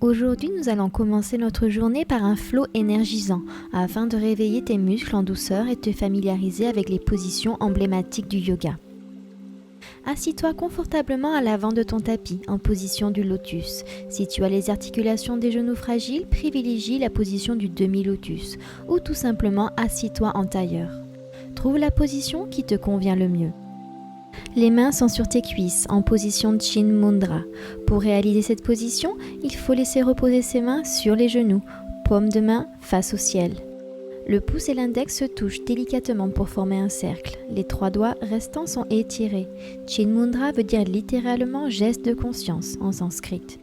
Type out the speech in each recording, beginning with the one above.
Aujourd'hui, nous allons commencer notre journée par un flow énergisant afin de réveiller tes muscles en douceur et te familiariser avec les positions emblématiques du yoga. Assis-toi confortablement à l'avant de ton tapis en position du lotus. Si tu as les articulations des genoux fragiles, privilégie la position du demi-lotus ou tout simplement assis-toi en tailleur. Trouve la position qui te convient le mieux. Les mains sont sur tes cuisses en position Chin Mudra. Pour réaliser cette position, il faut laisser reposer ses mains sur les genoux, paume de main face au ciel. Le pouce et l'index se touchent délicatement pour former un cercle. Les 3 doigts restants sont étirés. Chin Mudra veut dire littéralement geste de conscience en sanskrit.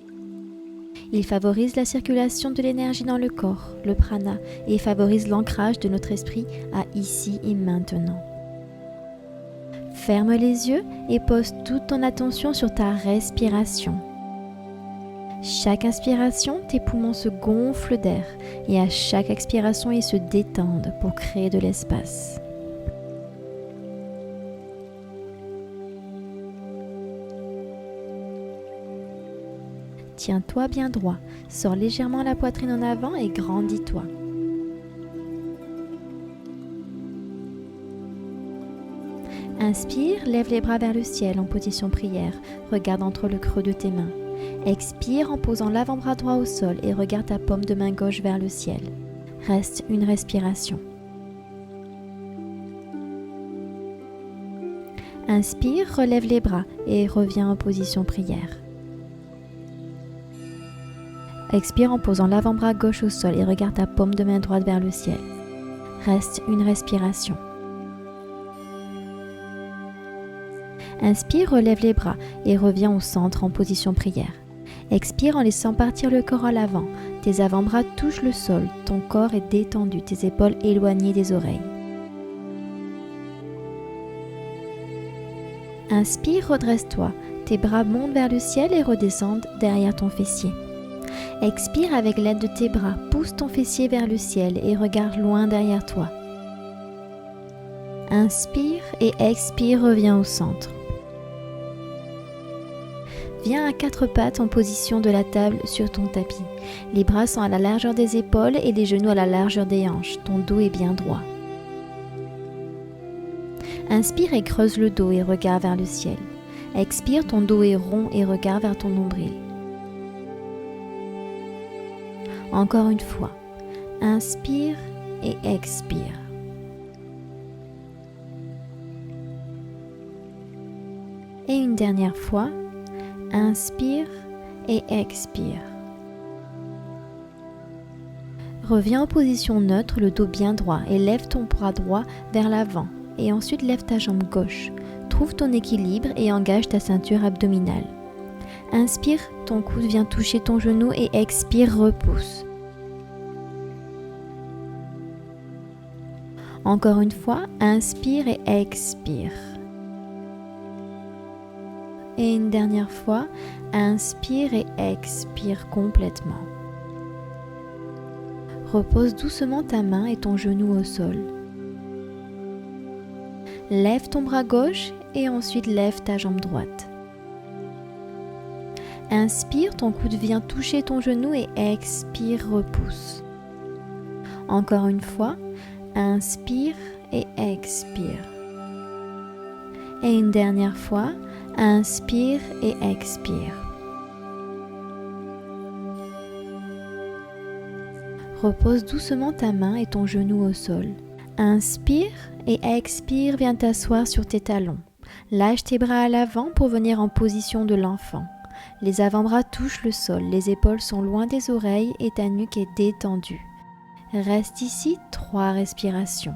Il favorise la circulation de l'énergie dans le corps, le prana, et favorise l'ancrage de notre esprit à ici et maintenant. Ferme les yeux et pose toute ton attention sur ta respiration. Chaque inspiration, tes poumons se gonflent d'air et à chaque expiration, ils se détendent pour créer de l'espace. Tiens-toi bien droit, sors légèrement la poitrine en avant et grandis-toi. Inspire, lève les bras vers le ciel en position prière, regarde entre le creux de tes mains. Expire en posant l'avant-bras droit au sol et regarde ta paume de main gauche vers le ciel. Reste une respiration. Inspire, relève les bras et reviens en position prière. Expire en posant l'avant-bras gauche au sol et regarde ta paume de main droite vers le ciel. Reste une respiration. Inspire, relève les bras et reviens au centre en position prière. Expire en laissant partir le corps à l'avant. Tes avant-bras touchent le sol, ton corps est détendu, tes épaules éloignées des oreilles. Inspire, redresse-toi. Tes bras montent vers le ciel et redescendent derrière ton fessier. Expire avec l'aide de tes bras, pousse ton fessier vers le ciel et regarde loin derrière toi. Inspire et expire, reviens au centre. Viens à 4 pattes en position de la table sur ton tapis. Les bras sont à la largeur des épaules et les genoux à la largeur des hanches. Ton dos est bien droit. Inspire et creuse le dos et regarde vers le ciel. Expire, ton dos est rond et regarde vers ton nombril. Encore une fois. Inspire et expire. Et une dernière fois. Inspire et expire. Reviens en position neutre, le dos bien droit et lève ton bras droit vers l'avant et ensuite lève ta jambe gauche. Trouve ton équilibre et engage ta ceinture abdominale. Inspire, ton coude vient toucher ton genou et expire, repousse. Encore une fois, inspire et expire. Et une dernière fois, inspire et expire complètement. Repose doucement ta main et ton genou au sol. Lève ton bras gauche et ensuite lève ta jambe droite. Inspire, ton coude vient toucher ton genou et expire, repousse. Encore une fois, inspire et expire. Et une dernière fois, inspire et expire. Repose doucement ta main et ton genou au sol. Inspire et expire, viens t'asseoir sur tes talons. Lâche tes bras à l'avant pour venir en position de l'enfant. Les avant-bras touchent le sol, les épaules sont loin des oreilles et ta nuque est détendue. Reste ici 3 respirations.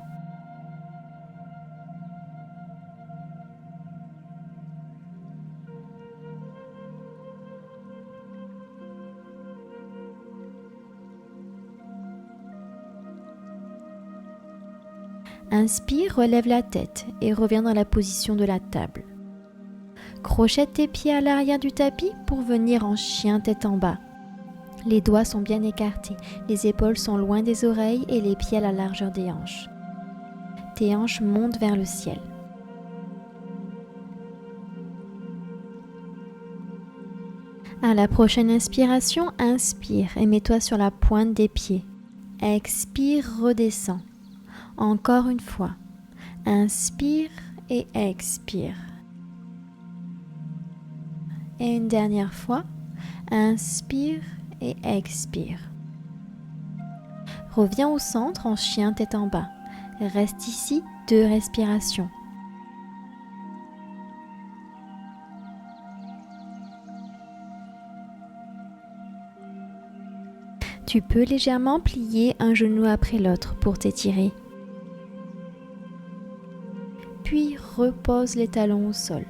Inspire, relève la tête et reviens dans la position de la table. Crochette tes pieds à l'arrière du tapis pour venir en chien tête en bas. Les doigts sont bien écartés, les épaules sont loin des oreilles et les pieds à la largeur des hanches. Tes hanches montent vers le ciel. À la prochaine inspiration, inspire et mets-toi sur la pointe des pieds. Expire, redescends. Encore une fois. Inspire et expire. Et une dernière fois. Inspire et expire. Reviens au centre en chien tête en bas. Reste ici 2 respirations. Tu peux légèrement plier un genou après l'autre pour t'étirer. Puis repose les talons au sol.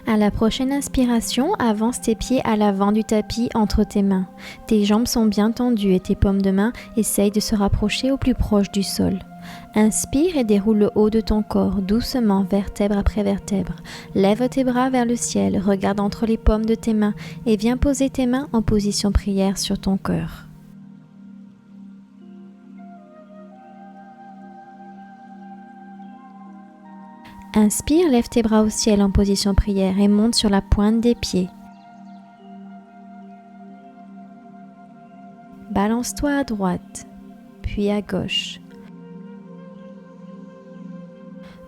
À la prochaine inspiration, avance tes pieds à l'avant du tapis entre tes mains. Tes jambes sont bien tendues et tes paumes de main essayent de se rapprocher au plus proche du sol. Inspire et déroule le haut de ton corps doucement, vertèbre après vertèbre. Lève tes bras vers le ciel, regarde entre les paumes de tes mains et viens poser tes mains en position prière sur ton cœur. Inspire, lève tes bras au ciel en position prière et monte sur la pointe des pieds. Balance-toi à droite, puis à gauche.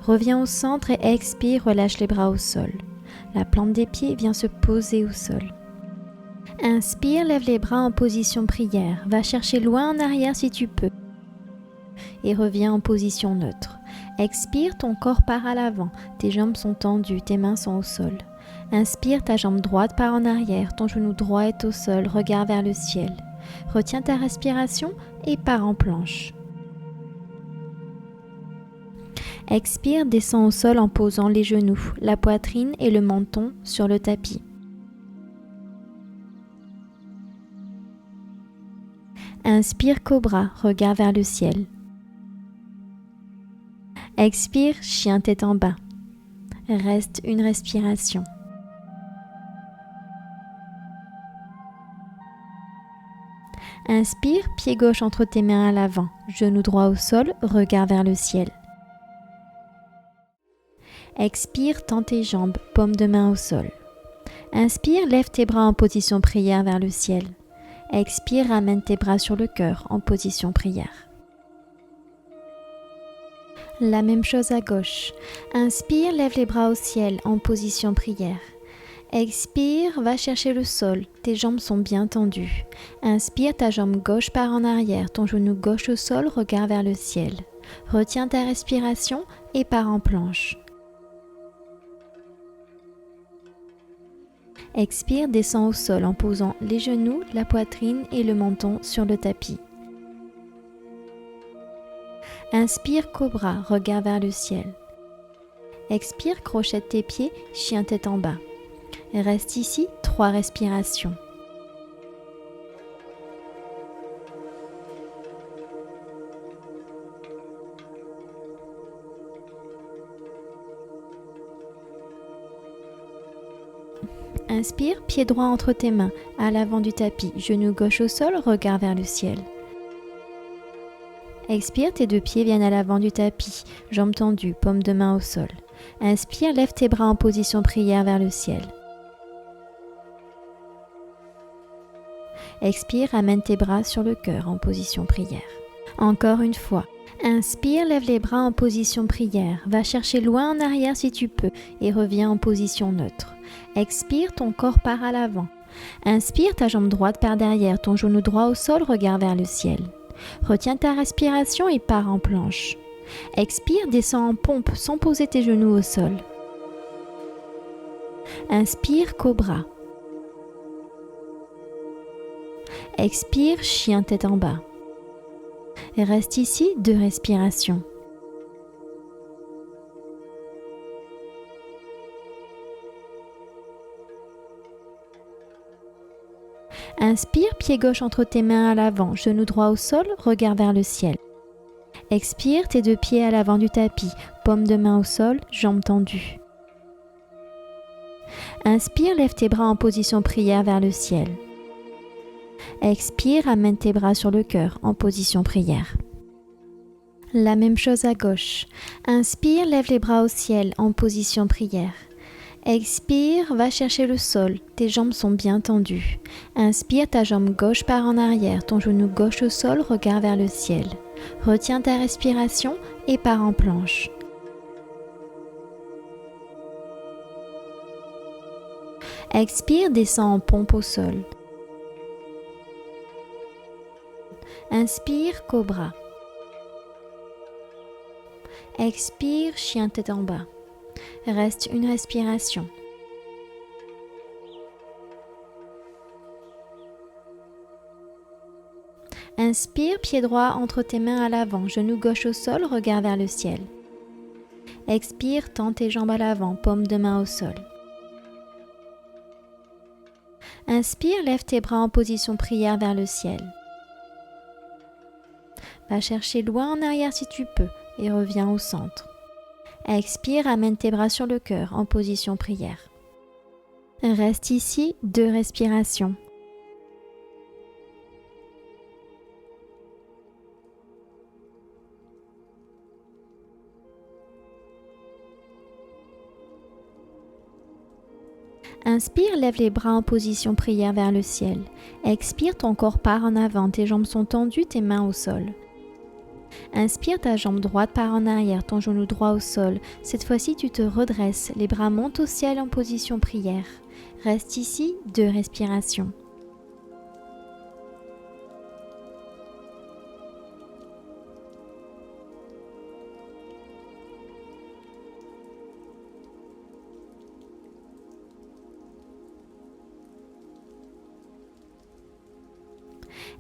Reviens au centre et expire, relâche les bras au sol. La plante des pieds vient se poser au sol. Inspire, lève les bras en position prière. Va chercher loin en arrière si tu peux. Et reviens en position neutre. Expire, ton corps part à l'avant. Tes jambes sont tendues, tes mains sont au sol. Inspire, ta jambe droite part en arrière. Ton genou droit est au sol, regarde vers le ciel. Retiens ta respiration et pars en planche. Expire, descends au sol en posant les genoux, la poitrine et le menton sur le tapis. Inspire, cobra, regard vers le ciel. Expire, chien tête en bas. Reste une respiration. Inspire, pied gauche entre tes mains à l'avant, genou droit au sol, regard vers le ciel. Expire, tends tes jambes, paume de main au sol. Inspire, lève tes bras en position prière vers le ciel. Expire, ramène tes bras sur le cœur en position prière. La même chose à gauche. Inspire, lève les bras au ciel en position prière. Expire, va chercher le sol, tes jambes sont bien tendues. Inspire, ta jambe gauche part en arrière, ton genou gauche au sol, regard vers le ciel. Retiens ta respiration et pars en planche. Expire, descends au sol en posant les genoux, la poitrine et le menton sur le tapis. Inspire, cobra, regard vers le ciel. Expire, crochette tes pieds, chien tête en bas. Reste ici 3 respirations. Inspire, pied droit entre tes mains, à l'avant du tapis, genou gauche au sol, regard vers le ciel. Expire, tes 2 pieds viennent à l'avant du tapis, jambes tendues, paume de main au sol. Inspire, lève tes bras en position prière vers le ciel. Expire, amène tes bras sur le cœur en position prière. Encore une fois. Inspire, lève les bras en position prière. Va chercher loin en arrière si tu peux et reviens en position neutre. Expire, ton corps part à l'avant. Inspire, ta jambe droite part derrière, ton genou droit au sol, regard vers le ciel. Retiens ta respiration et pars en planche. Expire, descends en pompe sans poser tes genoux au sol. Inspire, cobra. Expire, chien tête en bas. Reste ici 2 respirations. Inspire, pied gauche entre tes mains à l'avant, genou droit au sol, regard vers le ciel. Expire, tes 2 pieds à l'avant du tapis, paume de main au sol, jambes tendues. Inspire, lève tes bras en position prière vers le ciel. Expire, amène tes bras sur le cœur en position prière. La même chose à gauche. Inspire, lève les bras au ciel en position prière. Expire, va chercher le sol, tes jambes sont bien tendues. Inspire, ta jambe gauche part en arrière, ton genou gauche au sol, regard vers le ciel. Retiens ta respiration et pars en planche. Expire, descends en pompe au sol. Inspire, cobra. Expire, chien tête en bas. Reste une respiration. Inspire, pied droit entre tes mains à l'avant, genou gauche au sol, regard vers le ciel. Expire, tends tes jambes à l'avant, paume de main au sol. Inspire, lève tes bras en position prière vers le ciel. Va chercher loin en arrière si tu peux et reviens au centre. Expire, amène tes bras sur le cœur en position prière. Reste ici 2 respirations. Inspire, lève les bras en position prière vers le ciel. Expire, ton corps part en avant, tes jambes sont tendues, tes mains au sol. Inspire, ta jambe droite part en arrière, ton genou droit au sol. Cette fois-ci, tu te redresses, les bras montent au ciel en position prière. Reste ici 2 respirations.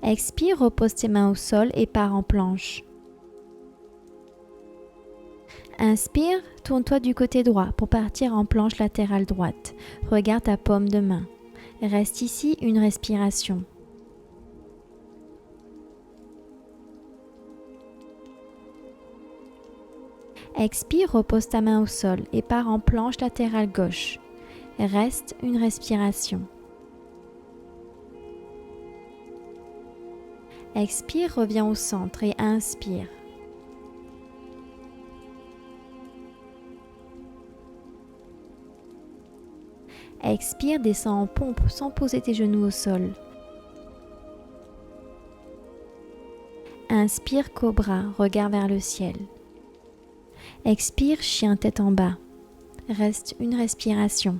Expire, repose tes mains au sol et pars en planche. Inspire, tourne-toi du côté droit pour partir en planche latérale droite. Regarde ta paume de main. Reste ici 1 respiration. Expire, repose ta main au sol et pars en planche latérale gauche. Reste 1 respiration. Expire, reviens au centre et inspire. Expire, descends en pompe sans poser tes genoux au sol. Inspire, cobra, regard vers le ciel. Expire, chien tête en bas. Reste 1 respiration.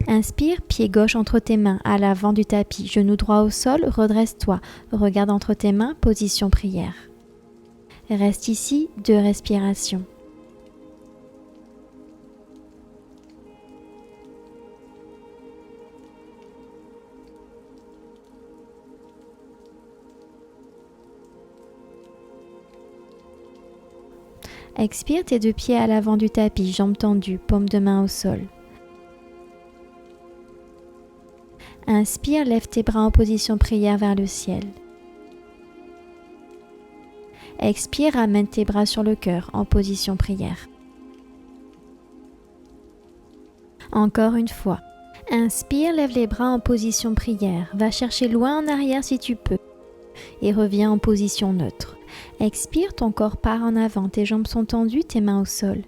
Inspire, pied gauche entre tes mains, à l'avant du tapis, genou droit au sol, redresse-toi, regarde entre tes mains, position prière. Reste ici 2 respirations. Expire, tes 2 pieds à l'avant du tapis, jambes tendues, paume de main au sol. Inspire, lève tes bras en position prière vers le ciel. Expire, amène tes bras sur le cœur en position prière. Encore une fois. Inspire, lève les bras en position prière. Va chercher loin en arrière si tu peux. Et reviens en position neutre. Expire, ton corps part en avant, tes jambes sont tendues, tes mains au sol.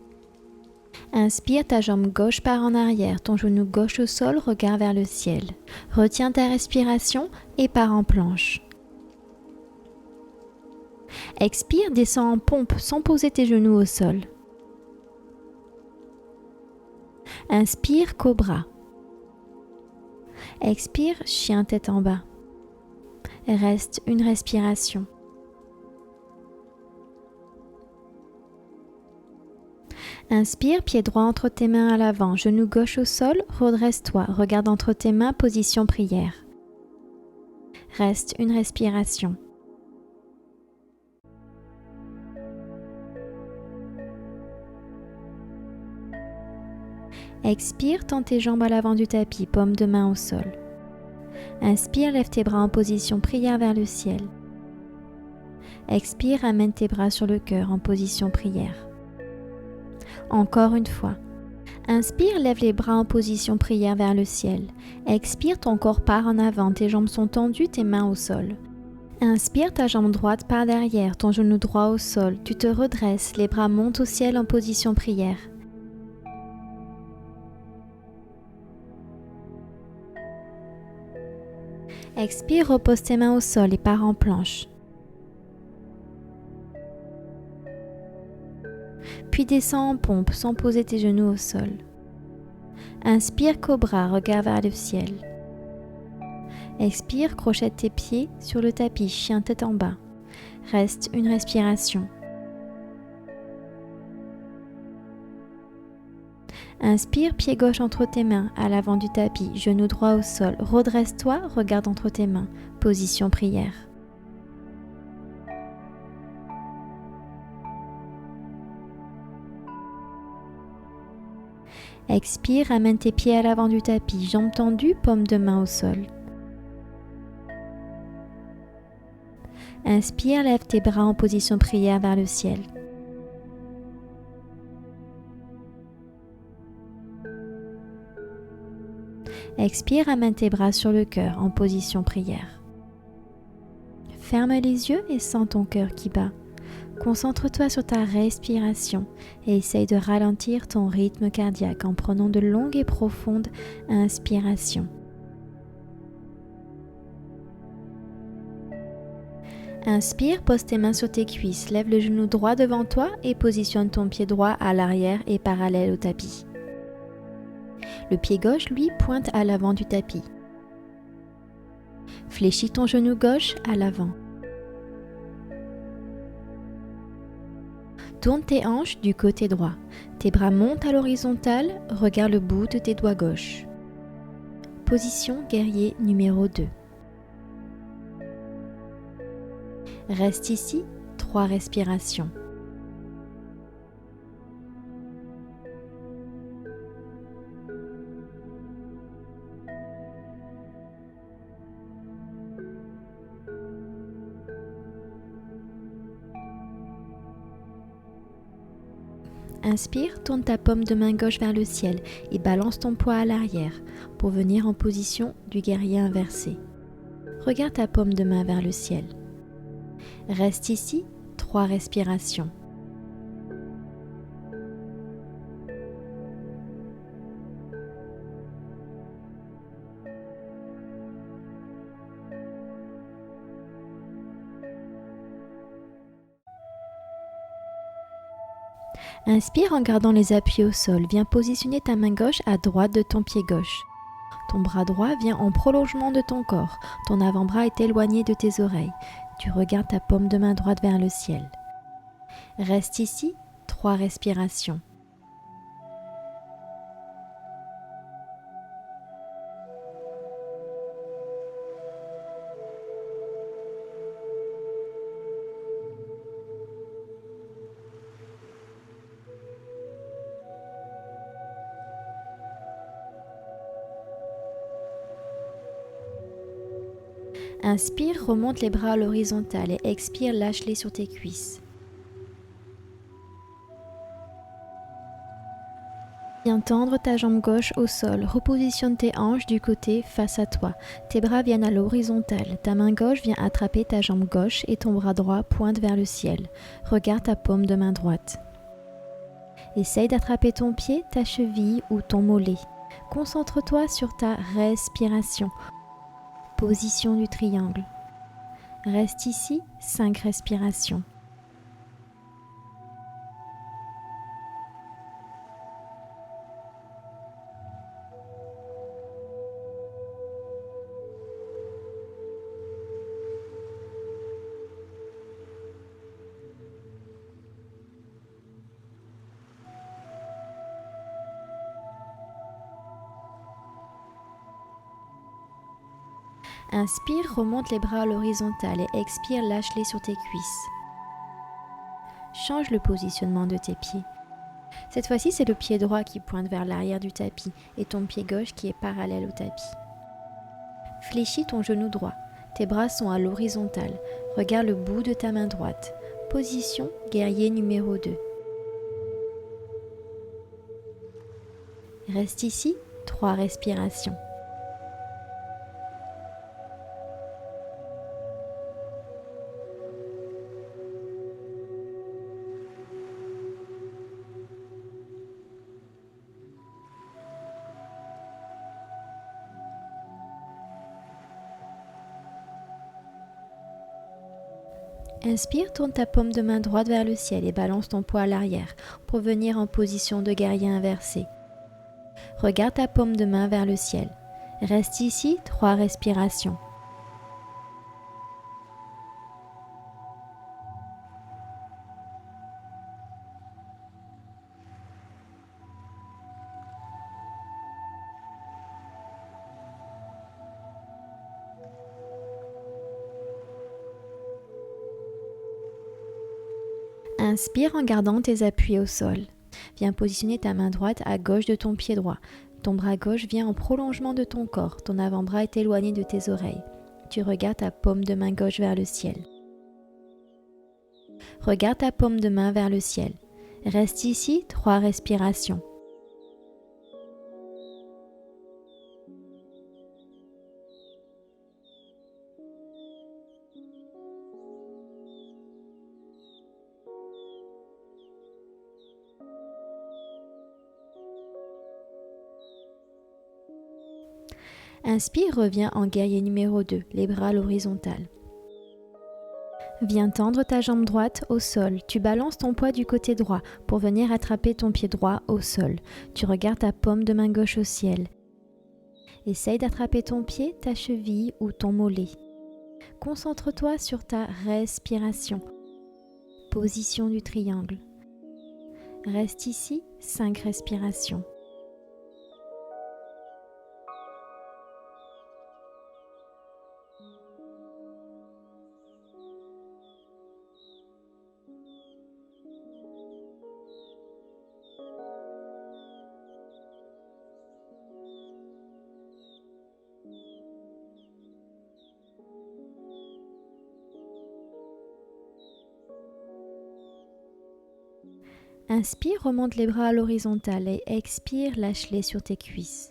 Inspire, ta jambe gauche part en arrière, ton genou gauche au sol, regard vers le ciel. Retiens ta respiration et pars en planche. Expire, descends en pompe sans poser tes genoux au sol. Inspire, cobra. Expire, chien tête en bas. Reste 1 respiration. Inspire, pied droit entre tes mains à l'avant, genou gauche au sol, redresse-toi, regarde entre tes mains, position prière. Reste 1 respiration. Expire, tends tes jambes à l'avant du tapis, paume de main au sol. Inspire, lève tes bras en position prière vers le ciel. Expire, amène tes bras sur le cœur en position prière. Encore une fois. Inspire, lève les bras en position prière vers le ciel. Expire, ton corps part en avant, tes jambes sont tendues, tes mains au sol. Inspire, ta jambe droite par derrière, ton genou droit au sol. Tu te redresses, les bras montent au ciel en position prière. Expire, repose tes mains au sol et pars en planche. Puis descends en pompe sans poser tes genoux au sol. Inspire, cobra, regard vers le ciel. Expire, crochette tes pieds sur le tapis, chien tête en bas. Reste une respiration. Inspire, pied gauche entre tes mains, à l'avant du tapis, genou droit au sol. Redresse-toi, regarde entre tes mains, position prière. Expire, amène tes pieds à l'avant du tapis, jambes tendues, paume de main au sol. Inspire, lève tes bras en position prière vers le ciel. Expire, amène tes bras sur le cœur en position prière. Ferme les yeux et sens ton cœur qui bat. Concentre-toi sur ta respiration et essaye de ralentir ton rythme cardiaque en prenant de longues et profondes inspirations. Inspire, pose tes mains sur tes cuisses, lève le genou droit devant toi et positionne ton pied droit à l'arrière et parallèle au tapis. Le pied gauche, lui, pointe à l'avant du tapis. Fléchis ton genou gauche à l'avant. Tourne tes hanches du côté droit. Tes bras montent à l'horizontale, regarde le bout de tes doigts gauches. Position guerrier numéro 2. Reste ici, 3 respirations. Inspire, tourne ta paume de main gauche vers le ciel et balance ton poids à l'arrière pour venir en position du guerrier inversé. Regarde ta paume de main vers le ciel. Reste ici, 3 respirations. Inspire en gardant les appuis au sol. Viens positionner ta main gauche à droite de ton pied gauche. Ton bras droit vient en prolongement de ton corps. Ton avant-bras est éloigné de tes oreilles. Tu regardes ta paume de main droite vers le ciel. Reste ici, 3 respirations. Inspire, remonte les bras à l'horizontale et expire, lâche-les sur tes cuisses. Viens tendre ta jambe gauche au sol, repositionne tes hanches du côté face à toi. Tes bras viennent à l'horizontale, ta main gauche vient attraper ta jambe gauche et ton bras droit pointe vers le ciel. Regarde ta paume de main droite. Essaye d'attraper ton pied, ta cheville ou ton mollet. Concentre-toi sur ta respiration. Position du triangle. Reste ici, 5 respirations. Inspire, remonte les bras à l'horizontale et expire, lâche-les sur tes cuisses. Change le positionnement de tes pieds. Cette fois-ci, c'est le pied droit qui pointe vers l'arrière du tapis et ton pied gauche qui est parallèle au tapis. Fléchis ton genou droit. Tes bras sont à l'horizontale. Regarde le bout de ta main droite. Position guerrier numéro 2. Reste ici, 3 respirations. Inspire, tourne ta paume de main droite vers le ciel et balance ton poids à l'arrière pour venir en position de guerrier inversé. Regarde ta paume de main vers le ciel. Reste ici 3 respirations. Inspire en gardant tes appuis au sol. Viens positionner ta main droite à gauche de ton pied droit. Ton bras gauche vient en prolongement de ton corps. Ton avant-bras est éloigné de tes oreilles. Tu regardes ta paume de main gauche vers le ciel. Regarde ta paume de main vers le ciel. Reste ici 3 respirations. Inspire, reviens en guerrier numéro 2, les bras à l'horizontale. Viens tendre ta jambe droite au sol. Tu balances ton poids du côté droit pour venir attraper ton pied droit au sol. Tu regardes ta paume de main gauche au ciel. Essaye d'attraper ton pied, ta cheville ou ton mollet. Concentre-toi sur ta respiration. Position du triangle. Reste ici 5 respirations. Inspire, remonte les bras à l'horizontale et expire, lâche-les sur tes cuisses.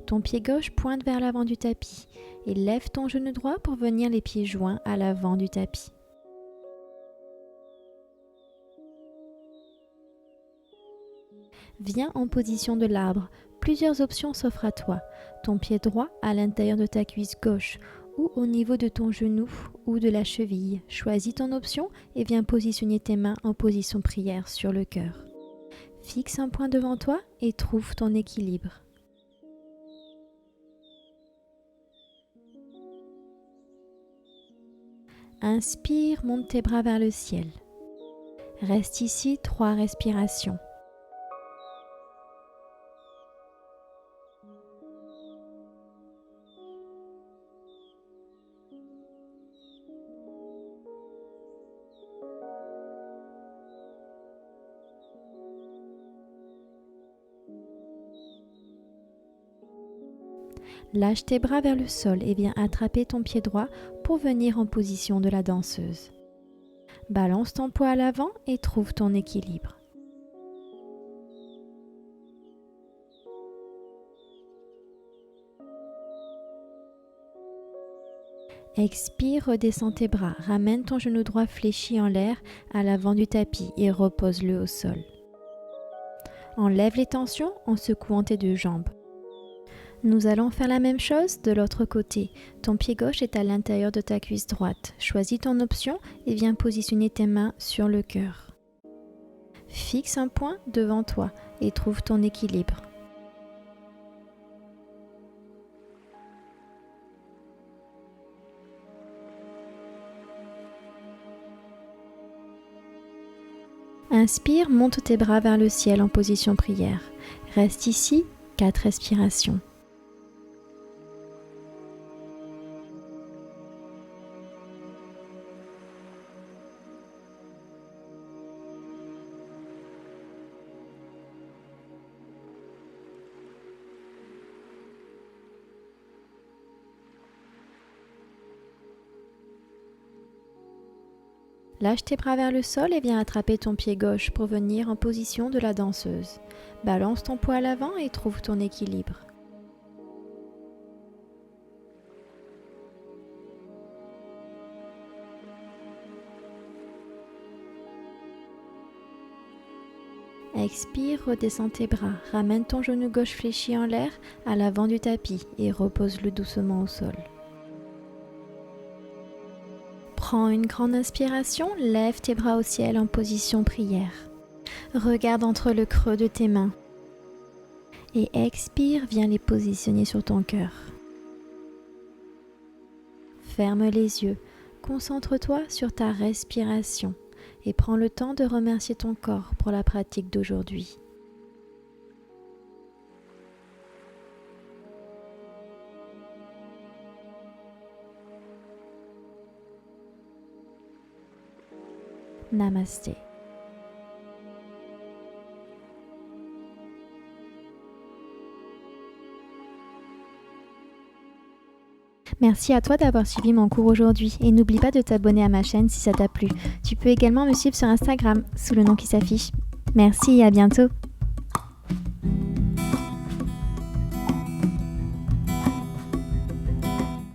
Ton pied gauche pointe vers l'avant du tapis et lève ton genou droit pour venir les pieds joints à l'avant du tapis. Viens en position de l'arbre. Plusieurs options s'offrent à toi. Ton pied droit à l'intérieur de ta cuisse gauche ou au niveau de ton genou ou de la cheville. Choisis ton option et viens positionner tes mains en position prière sur le cœur. Fixe un point devant toi et trouve ton équilibre. Inspire, monte tes bras vers le ciel. Reste ici 3 respirations. Lâche tes bras vers le sol et viens attraper ton pied droit pour venir en position de la danseuse. Balance ton poids à l'avant et trouve ton équilibre. Expire, redescends tes bras, ramène ton genou droit fléchi en l'air à l'avant du tapis et repose-le au sol. Enlève les tensions en secouant tes 2 jambes. Nous allons faire la même chose de l'autre côté. Ton pied gauche est à l'intérieur de ta cuisse droite. Choisis ton option et viens positionner tes mains sur le cœur. Fixe un point devant toi et trouve ton équilibre. Inspire, monte tes bras vers le ciel en position prière. Reste ici 4 respirations. Lâche tes bras vers le sol et viens attraper ton pied gauche pour venir en position de la danseuse. Balance ton poids à l'avant et trouve ton équilibre. Expire, redescends tes bras, ramène ton genou gauche fléchi en l'air à l'avant du tapis et repose-le doucement au sol. Prends une grande inspiration, lève tes bras au ciel en position prière. Regarde entre le creux de tes mains. Et expire, viens les positionner sur ton cœur. Ferme les yeux, concentre-toi sur ta respiration et prends le temps de remercier ton corps pour la pratique d'aujourd'hui. Namasté. Merci à toi d'avoir suivi mon cours aujourd'hui et n'oublie pas de t'abonner à ma chaîne si ça t'a plu. Tu peux également me suivre sur Instagram sous le nom qui s'affiche. Merci et à bientôt.